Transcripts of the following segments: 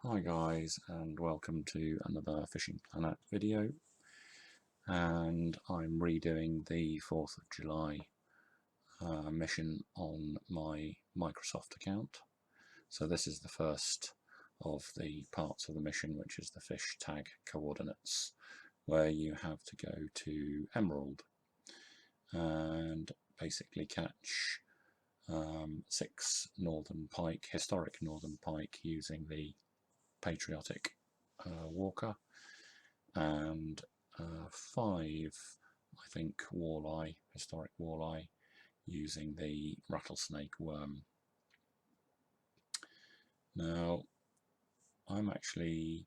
Hi guys, and welcome to another Fishing Planet video, and I'm redoing the 4th of July mission on my Microsoft account. So this is the first of the parts of the mission, which is the fish tag coordinates, where you have to go to Emerald and basically catch 6 northern pike, historic northern pike, using the Patriotic Walker, and 5, I think, walleye, historic walleye, using the rattlesnake worm. Now, I'm actually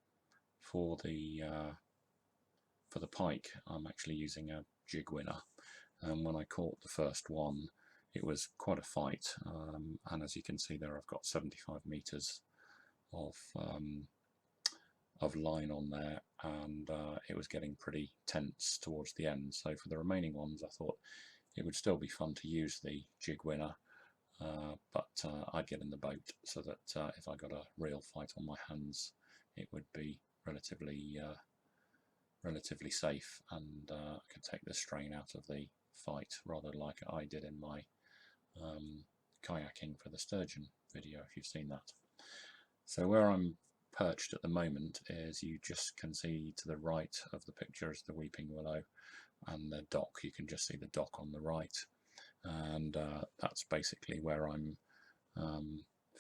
for the pike, I'm actually using a jig winner, and when I caught the first one, it was quite a fight, and as you can see there, I've got 75 meters of line on there, and it was getting pretty tense towards the end. So for the remaining ones, I thought it would still be fun to use the jig winner, but I'd get in the boat so that if I got a real fight on my hands, it would be relatively safe, and I could take the strain out of the fight, rather like I did in my kayaking for the sturgeon video, if you've seen that. So where I'm perched at the moment is, you just can see to the right of the picture is the weeping willow and the dock. You can just see the dock on the right, and that's basically where I'm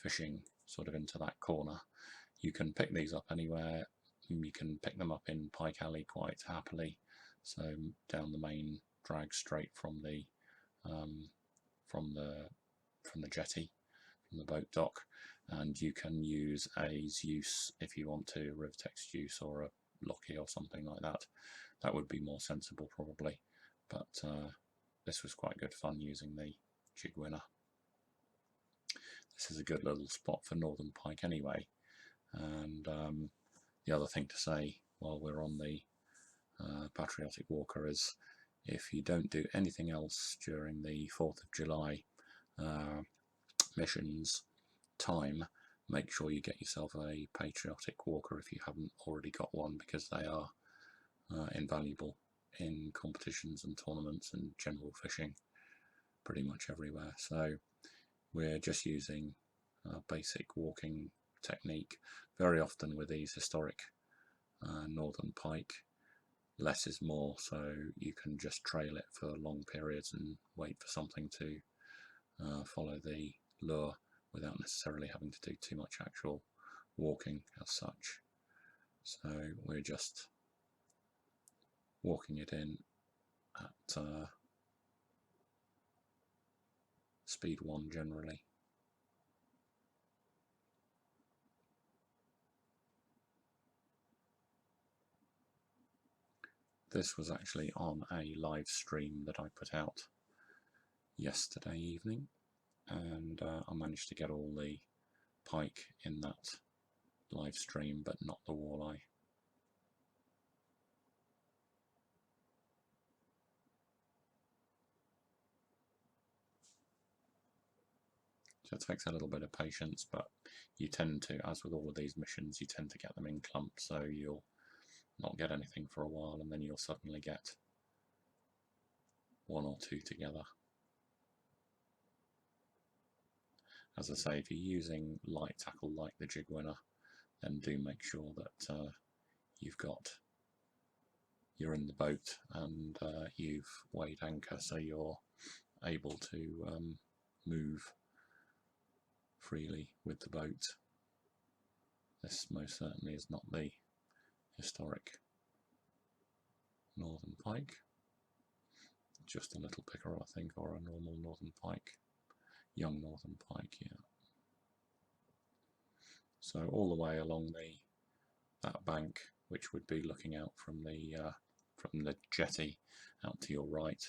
fishing, sort of into that corner. You can pick these up anywhere. You can pick them up in Pike Alley quite happily, so down the main drag straight from the jetty, from the boat dock, and you can use a Zeus if you want to, Rivetex Zeus or a Lockie or something like that. That would be more sensible probably, but this was quite good fun using the jig winner. This is a good little spot for northern pike anyway, and the other thing to say while we're on the Patriotic Walker is, if you don't do anything else during the 4th of July missions time, make sure you get yourself a Patriotic Walker if you haven't already got one, because they are invaluable in competitions and tournaments and general fishing pretty much everywhere. So we're just using a basic walking technique. Very often with these historic northern pike, less is more, so you can just trail it for long periods and wait for something to follow the lure without necessarily having to do too much actual walking as such. So we're just walking it in at speed 1 generally. This was actually on a live stream that I put out yesterday evening, and I managed to get all the pike in that live stream, but not the walleye. So it takes a little bit of patience, but you tend to, as with all of these missions, you tend to get them in clumps, so you'll not get anything for a while, and then you'll suddenly get 1 or 2 together. As I say, if you're using light tackle like the jig winner, then do make sure that you're in the boat and you've weighed anchor, so you're able to move freely with the boat. This most certainly is not the historic northern pike, just a little pickerel I think, or a normal northern pike, young northern pike, yeah. So all the way along that bank, which would be looking out from the jetty out to your right,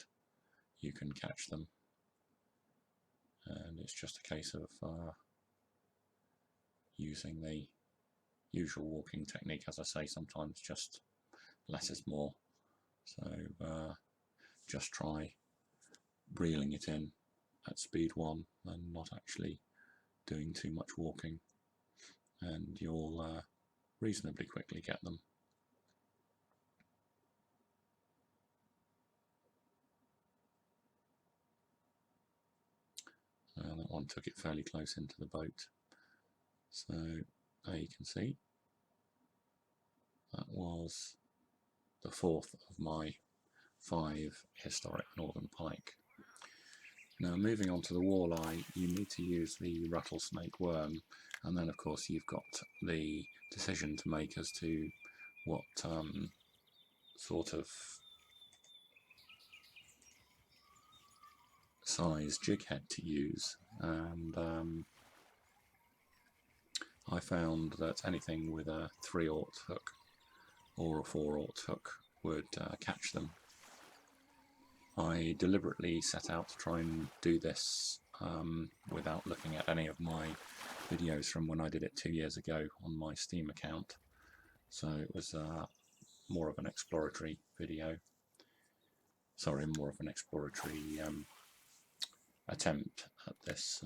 you can catch them, and it's just a case of using the usual walking technique. As I say, sometimes just less is more, so just try reeling it in at speed 1 and not actually doing too much walking, and you'll reasonably quickly get them. That one took it fairly close into the boat. So there you can see that was the fourth of my 5 historic northern pike. Now moving on to the walleye, you need to use the rattlesnake worm, and then of course you've got the decision to make as to what sort of size jig head to use, and I found that anything with a 3/0 hook or a 4/0 hook would catch them. I deliberately set out to try and do this without looking at any of my videos from when I did it 2 years ago on my Steam account, so it was more of an exploratory video. Sorry, more of an exploratory attempt at this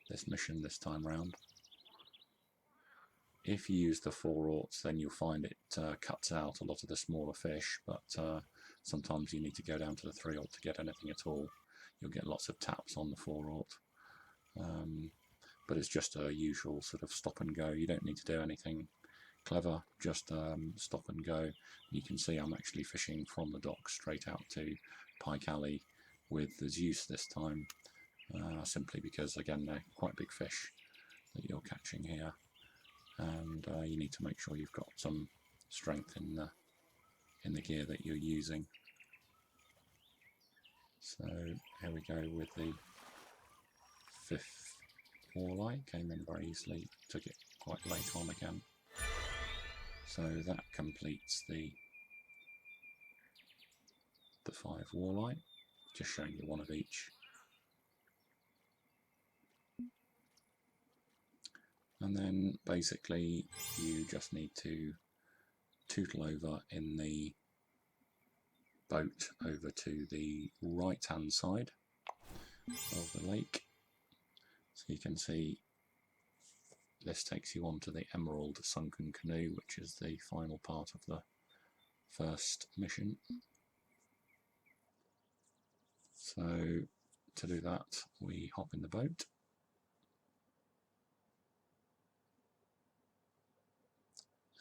this mission this time round. If you use the 4/0, then you'll find it cuts out a lot of the smaller fish, but sometimes you need to go down to the 3/0 to get anything at all. You'll get lots of taps on the 4/0, but it's just a usual sort of stop and go. You don't need to do anything clever, just stop and go. You can see I'm actually fishing from the dock straight out to Pike Alley with the Zeus this time, simply because again they're quite big fish that you're catching here, and you need to make sure you've got some strength in the gear that you're using. So here we go with the 5th walleye. Came in very easily, took it quite late on again. So that completes the 5 walleye, just showing you one of each. And then basically you just need to tootle over in the boat over to the right hand side of the lake. So you can see this takes you on to the Emerald Sunken Canoe, which is the final part of the first mission. So to do that, we hop in the boat.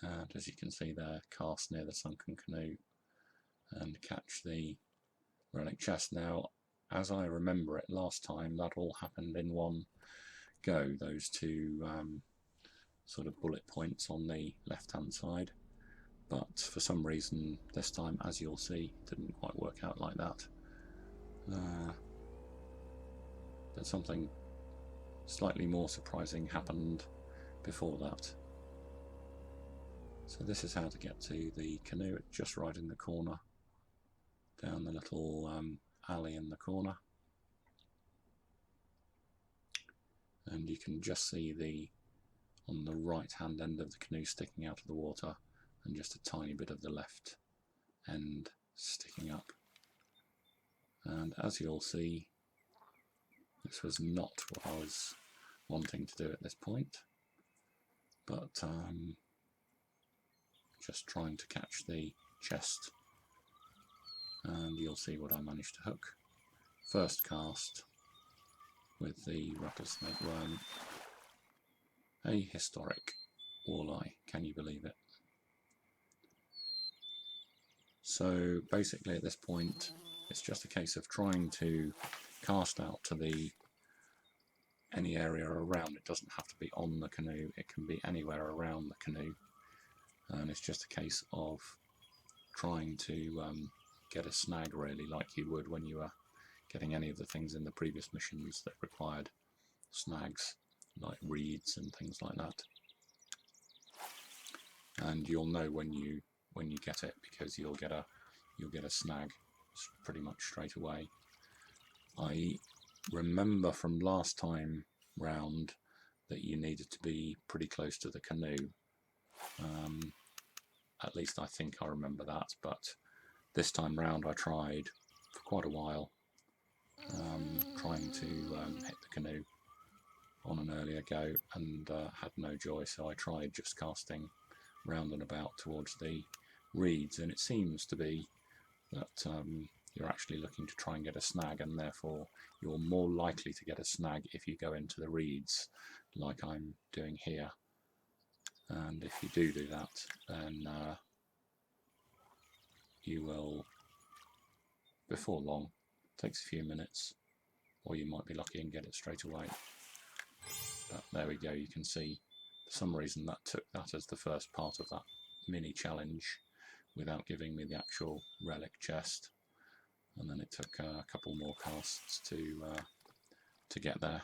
And as you can see there, cast near the sunken canoe and catch the relic chest. Now, as I remember it last time, that all happened in one go, those 2 sort of bullet points on the left hand side, but for some reason this time, as you'll see, it didn't quite work out like that. But something slightly more surprising happened before that. So this is how to get to the canoe. It's just right in the corner, down the little alley in the corner, and you can just see on the right hand end of the canoe sticking out of the water, and just a tiny bit of the left end sticking up. And as you'll see, this was not what I was wanting to do at this point, but just trying to catch the chest, and you'll see what I managed to hook. First cast with the rattlesnake worm, a historic walleye, can you believe it? So basically at this point it's just a case of trying to cast out to any area around. It doesn't have to be on the canoe, it can be anywhere around the canoe, and it's just a case of trying to get a snag, really, like you would when you were getting any of the things in the previous missions that required snags, like reeds and things like that. And you'll know when you get it, because you'll get a snag pretty much straight away. I remember from last time round that you needed to be pretty close to the canoe. At least I think I remember that, but this time round I tried for quite a while trying to hit the canoe, on an earlier go and had no joy, so I tried just casting round and about towards the reeds, and it seems to be that you're actually looking to try and get a snag, and therefore you're more likely to get a snag if you go into the reeds like I'm doing here. And if you do that, then you will, before long, it takes a few minutes, or you might be lucky and get it straight away. But there we go, you can see for some reason that took that as the first part of that mini challenge without giving me the actual relic chest, and then it took a couple more casts to get there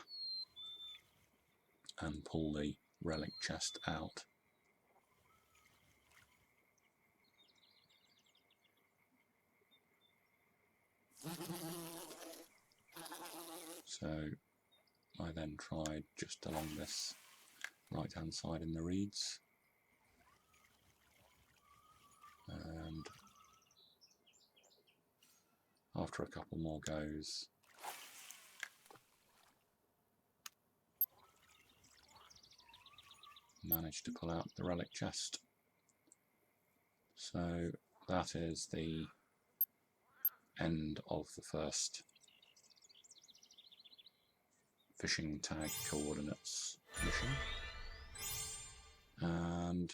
and pull the relic chest out. So I then tried just along this right hand side in the reeds, and after a couple more goes managed to pull out the relic chest. So that is the end of the first fishing tag coordinates mission, and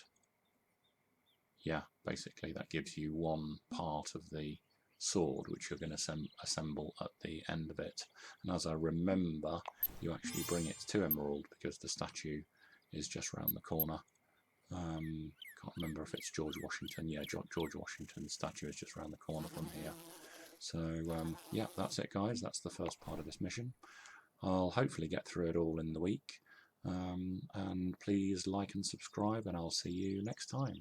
yeah, basically that gives you one part of the sword which you're going to assemble at the end of it. And as I remember, you actually bring it to Emerald because the statue is just round the corner. Can't remember if it's George Washington. Yeah, George Washington's statue is just round the corner from here. So yeah, that's it guys, that's the first part of this mission. I'll hopefully get through it all in the week, and please like and subscribe, and I'll see you next time.